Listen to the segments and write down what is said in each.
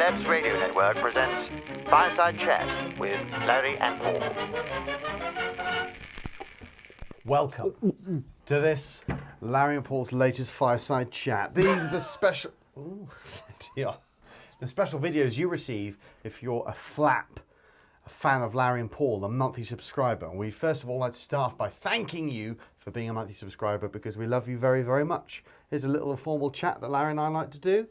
Celebs Radio Network presents Fireside Chat with Larry and Paul. Welcome to this Larry and Paul's latest Fireside Chat. These are the special... Ooh, dear. The special videos you receive if you're a fan of Larry and Paul, a monthly subscriber. And we first of all like to start off by thanking you for being a monthly subscriber because we love you very, very much. Here's a little informal chat that Larry and I like to do,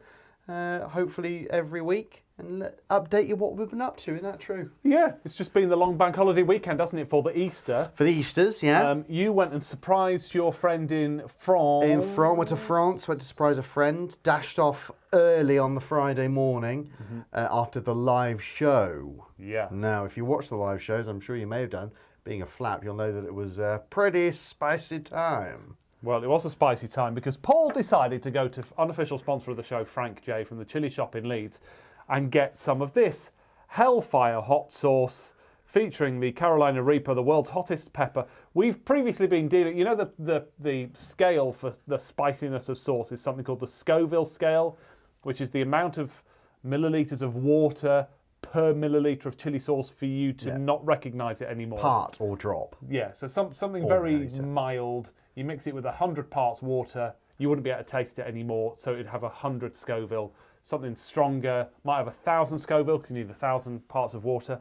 hopefully every week, and update you what we've been up to. Isn't that true? Yeah, it's just been the long bank holiday weekend, hasn't it, for the Easter? For the Easters, yeah. You went and surprised your friend in France. Went to France, went to surprise a friend, dashed off early on the Friday morning after the live show. Yeah. Now, if you watch the live shows, I'm sure you may have done, being a flap, you'll know that it was a pretty spicy time. Well, it was a spicy time because Paul decided to go to unofficial sponsor of the show, Frank J from the Chilli shop in Leeds, and get some of this Hellfire hot sauce featuring the Carolina Reaper, the world's hottest pepper. We've previously been dealing, you know, the scale for the spiciness of sauce is something called the Scoville scale, which is the amount of millilitres of water per milliliter of chili sauce for you to not recognise it anymore. Part or drop. Yeah, so something very mild. You mix it with 100 parts water, you wouldn't be able to taste it anymore, so it'd have 100 Scoville. Something stronger might have 1,000 Scoville because you need 1,000 parts of water.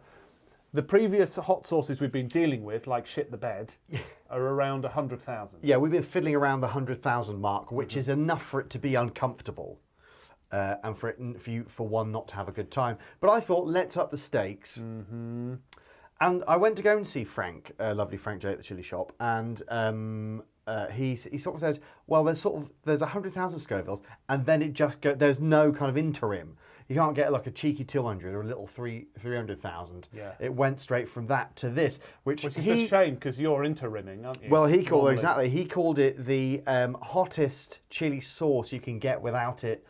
The previous hot sauces we've been dealing with, like shit the bed, are around 100,000. Yeah, we've been fiddling around the 100,000 mark, which is enough for it to be uncomfortable. And for one not to have a good time. But I thought, let's up the stakes. Mm-hmm. And I went to go and see Frank, lovely Frank J at the Chilli shop, and he sort of said, well, there's 100,000 Scovilles, and then it just there's no kind of interim. You can't get like a cheeky 200 or a little 300,000. Yeah. It went straight from that to this, which is a shame because you're interiming, aren't you? Well, he called it the hottest chili sauce you can get without it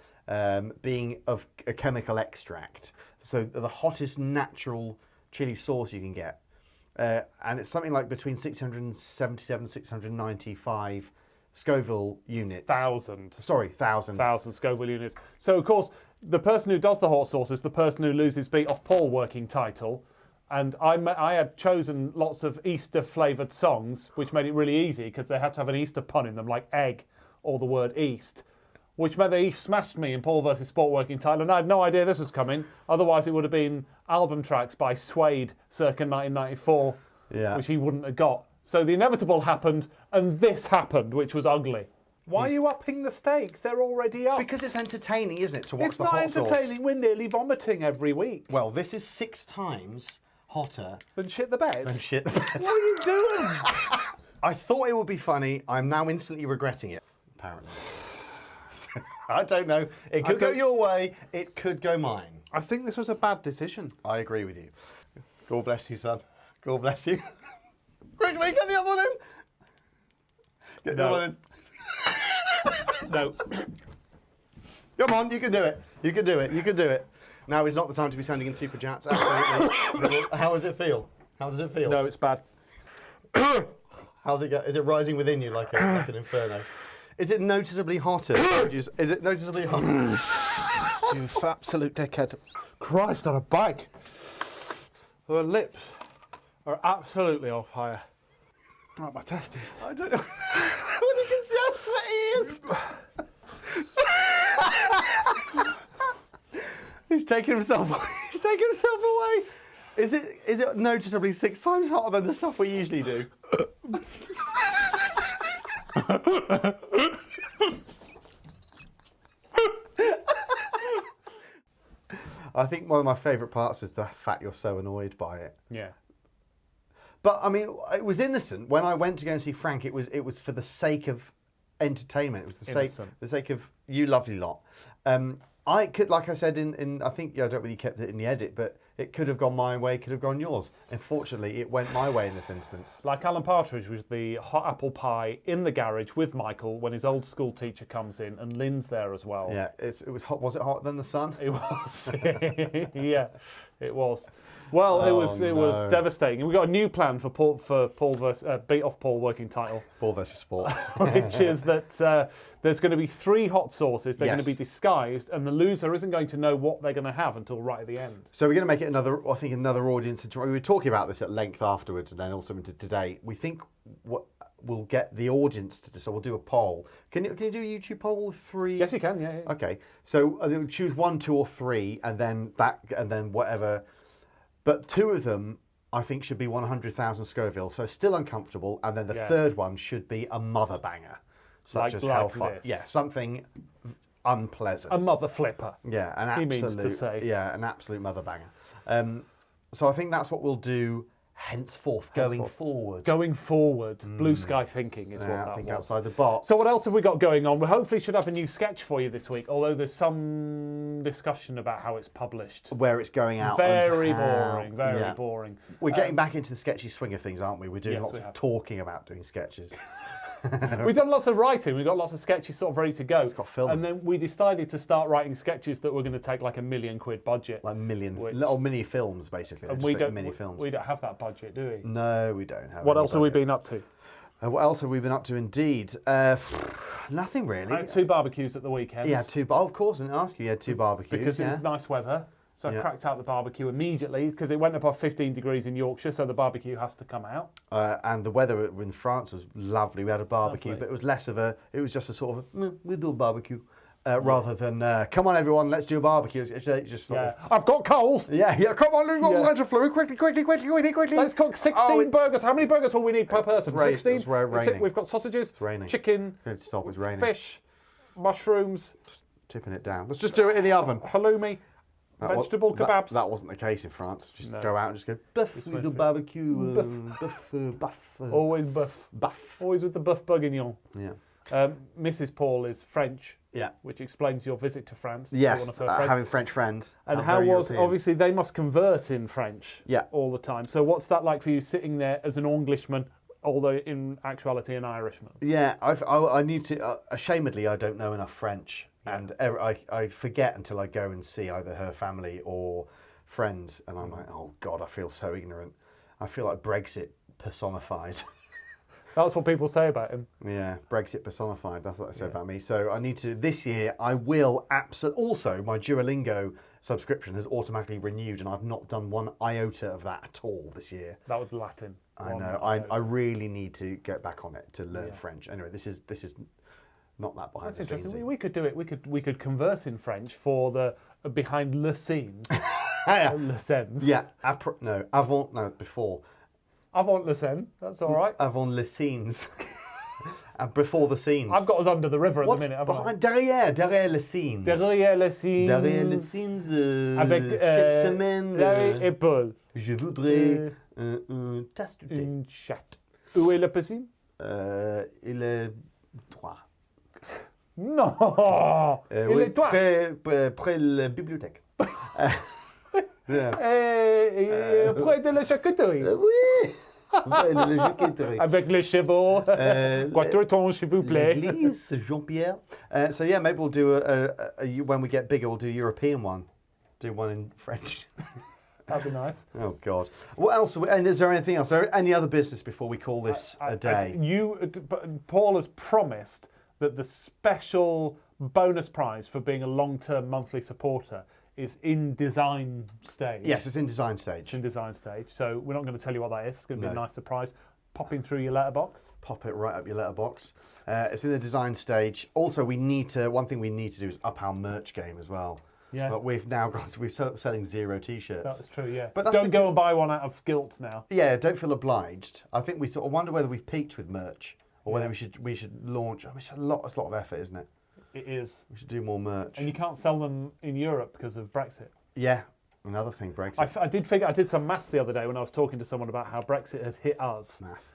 being of a chemical extract. So the hottest natural chili sauce you can get. And it's something like between 677, 695 Scoville units. 1,000. Sorry, 1,000. 1,000 Scoville units. So, of course, the person who does the hot sauce is the person who loses beat off Paul working title. And I had chosen lots of Easter-flavoured songs, which made it really easy because they had to have an Easter pun in them, like egg or the word East, which meant they smashed me in Paul versus Sport working title, and I had no idea this was coming. Otherwise, it would have been album tracks by Suede circa 1994, which he wouldn't have got. So the inevitable happened, and this happened, which was ugly. Why are you upping the stakes? They're already up. Because it's entertaining, isn't it, to watch the hot sauce? It's not entertaining. We're nearly vomiting every week. Well, this is 6 times hotter than shit the bed. What are you doing? I thought it would be funny. I'm now instantly regretting it, apparently. I don't know. It could go your way. It could go mine. I think this was a bad decision. I agree with you. God bless you, son. God bless you. Quickly, get the other one in. Get the other one in. No. Come on, you can do it. You can do it. You can do it. Now is not the time to be sending in super chats. Absolutely. How does it feel? How does it feel? No, it's bad. How's it go? Is it rising within you like an inferno? Is it noticeably hotter? Is it noticeably hotter? You absolute dickhead. Christ on a bike. Her lips are absolutely off fire. Right, my testes. I don't know. Well, you can see how sweaty he is. He's taking himself away. Is it noticeably 6 times hotter than the stuff we usually do? I think one of my favourite parts is the fact you're so annoyed by it. Yeah. But I mean, it was innocent. When I went to go and see Frank, it was for the sake of entertainment. It was the sake of you lovely lot. I could, like I said in I think I don't know whether you kept it in the edit, but It could have gone my way, could have gone yours. Unfortunately, it went my way in this instance. Like Alan Partridge was the hot apple pie in the garage with Michael when his old school teacher comes in, and Lynn's there as well. Yeah, it was hot. Was it hotter than the sun? It was. Yeah, it was. Well, it was no. devastating. And we've got a new plan for Paul versus Beat Off Paul working title, Ball versus sport. which is that there's going to be 3 hot sauces. They're going to be Yes. disguised, and the loser isn't going to know what they're going to have until right at the end. So we're going to make it another audience. We were talking about this at length afterwards, and then also into today. We think what we'll get the audience to do. So we'll do a poll. Can you do a YouTube poll of 3? Yes, you can. Yeah. Okay. So they'll choose 1, 2, or 3, and then whatever. But 2 of them, I think, should be 100,000 Scoville. So still uncomfortable, and then the third one should be a mother banger, such as Hellfire. this. Yeah, something unpleasant. A mother flipper. Yeah, an He absolute. means to say. Yeah, an absolute mother banger. So I think that's what we'll do henceforth, going forward. Going forward, blue sky thinking is what Yeah, that I think was. outside the box. So what else have we got going on? We hopefully should have a new sketch for you this week, although there's some discussion about how it's published. Where it's going out. Very and how- boring, very yeah. boring. We're getting back into the sketchy swing of things, aren't we? We're doing Yes, lots we of have. talking about doing sketches. We've done lots of writing. We've got lots of sketches sort of ready to go. got film. And then we decided to start writing sketches that were going to take like £1 million budget. Like Which- little mini films, basically. and Just we like don't. mini films. We don't have that budget, do we? No, we don't have. What any else have we budget. been up to? What else have we been up to? Indeed, nothing really. I had 2 barbecues at the weekend. Yeah, 2. Of course, I didn't ask you. You had 2 barbecues. Because yeah. it was nice weather. So I Yeah. cracked out the barbecue immediately because it went above 15 degrees in Yorkshire, so the barbecue has to come out. And the weather in France was lovely. We had a barbecue, Lovely. but it was less of it was just a sort of, we'll do a barbecue, rather than, come on everyone, let's do a barbecue. It's just sort Yeah. of, I've got coals. yeah, come on, we've got Yeah. loads of fluid, quickly. Let's cook 16 Oh, it's- burgers. How many burgers will we need per person? It's 16? it's raining. We've got sausages, raining. chicken, Good stop, it's raining. fish, mushrooms, Tipping it down. Let's just do it in the oven. halloumi, vegetable kebabs. That wasn't the case in France. Just No. go out and just go, buff, we went do for it. barbecue, buff. Always buff. Buff. Always with the buff bourguignon. Yeah. Mrs. Paul is French, Yeah. which explains your visit to France. to Yes, one of her friends. having French friends. And I'm how very was, European. obviously, they must converse in French Yeah. all the time. So what's that like for you sitting there as an Englishman, although in actuality an Irishman? Yeah, I need to. Ashamedly, I don't know enough French, and I forget until I go and see either her family or friends, and I'm like, oh God, I feel so ignorant. I feel like Brexit personified. That's what people say about him. Yeah, Brexit personified. That's what they say about me. So I need to. This year, I will absolutely. Also, my Duolingo subscription has automatically renewed, and I've not done one iota of that at all this year. That was Latin. I know. I really need to get back on it to learn French. Anyway, this is not that behind That's the interesting. scenes. We could do it. We could converse in French for the behind le scenes. Le scenes. Yeah, before. Avant le scène. That's all right. Avant les scenes. Before the scenes. I've got us under the river at What's the minute. haven't I? behind derrière les scenes. Derrière les scenes. Derrière les scenes. Avec cette semaine. les épaules. Je voudrais un tasse de thé. Une chatte. Où est la piscine? Il est droit. Non. Il Oui, est toi. près la bibliothèque. Yeah. Près de la charcuterie. Oui. Le charcuterie. Avec les chevaux. Quatre tons, s'il vous plaît. L'église, Jean-Pierre. So yeah, maybe we'll do when we get bigger, we'll do a European one. Do one in French. That'd be nice. Oh God. What else? And is there anything else? Is there any other business before we call this a day? Paul has promised that the special bonus prize for being a long-term monthly supporter is in design stage. Yes, it's in design It's stage. in design stage. So we're not going to tell you what that is. It's going to be a No. nice surprise. Popping through your letterbox. Pop it right up your letterbox. It's in the design stage. Also, one thing we need to do is up our merch game as well. Yeah. But we're selling 0 t-shirts. That's true, yeah. But that's Don't go because- and buy one out of guilt now. Yeah, don't feel obliged. I think we sort of wonder whether we've peaked with merch or whether we should launch. I mean, it's a lot of effort, isn't it? It is. We should do more merch. And you can't sell them in Europe because of Brexit. Yeah, another thing, Brexit. I did some maths the other day when I was talking to someone about how Brexit had hit us. Math.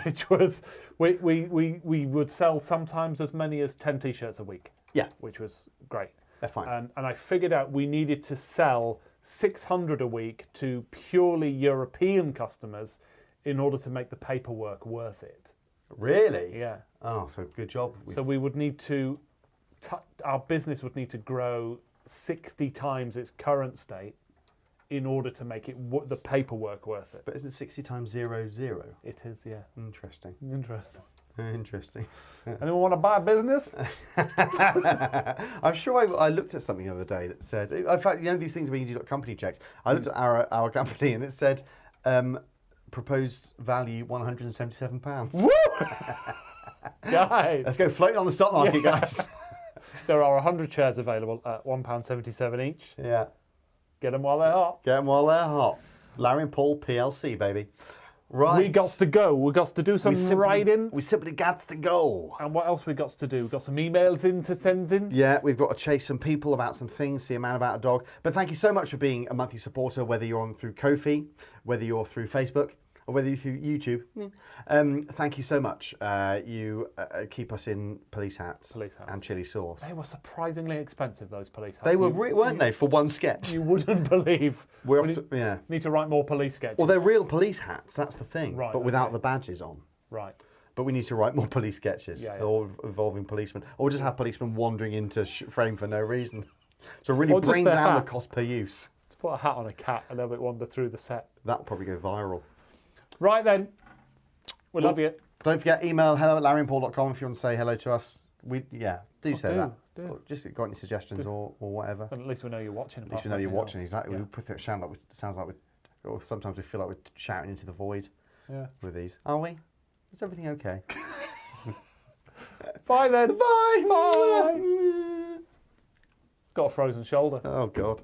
Which was, we would sell sometimes as many as 10 t-shirts a week. Yeah. Which was great. They're fine. And I figured out we needed to sell 600 a week to purely European customers in order to make the paperwork worth it. Really? Yeah. Oh, so good job. So we would need to, our business would need to grow 60 times its current state in order to make it the paperwork worth it. But isn't 60 times 0, 0? It is, yeah. Interesting. Interesting. Interesting. Anyone want to buy a business? I'm sure I looked at something the other day that said, in fact, you know these things where you do company checks. I looked at our company and it said, proposed value £177. Woo! Guys. Let's go floating on the stock market, guys. There are 100 shares available at £1.77 each. Yeah. Get them while they're hot. Get them while they're hot. Larry and Paul PLC, baby. Right. We got to go. We got to do some writing. We simply got to go. And what else we got to do? We got some emails in to send in. Yeah, we've got to chase some people about some things, see a man about a dog. But thank you so much for being a monthly supporter, whether you're on through Ko-fi, whether you're through Facebook, or whether you're through YouTube. Thank you so much. You keep us in police hats and chili sauce. They were surprisingly expensive, those police hats. They were, weren't they, for one sketch? You wouldn't believe. Need to write more police sketches. Well, they're real police hats, that's the thing, right, but without the badges on. Right. But we need to write more police sketches, all involving policemen, or just have policemen wandering into frame for no reason. So really bring down the cost per use. To put a hat on a cat and have it wander through the set. That'll probably go viral. Right then, we love you. Don't forget, email hello@larryandpaul.com if you want to say hello to us. Do say that. Or just got any suggestions or whatever. And at least we know you're watching. At least we know you're watching, exactly. Yeah. We put it sounds like or sometimes we feel like we're shouting into the void with these. Are we? Is everything okay? Bye then. Bye. Bye. Got a frozen shoulder. Oh, God.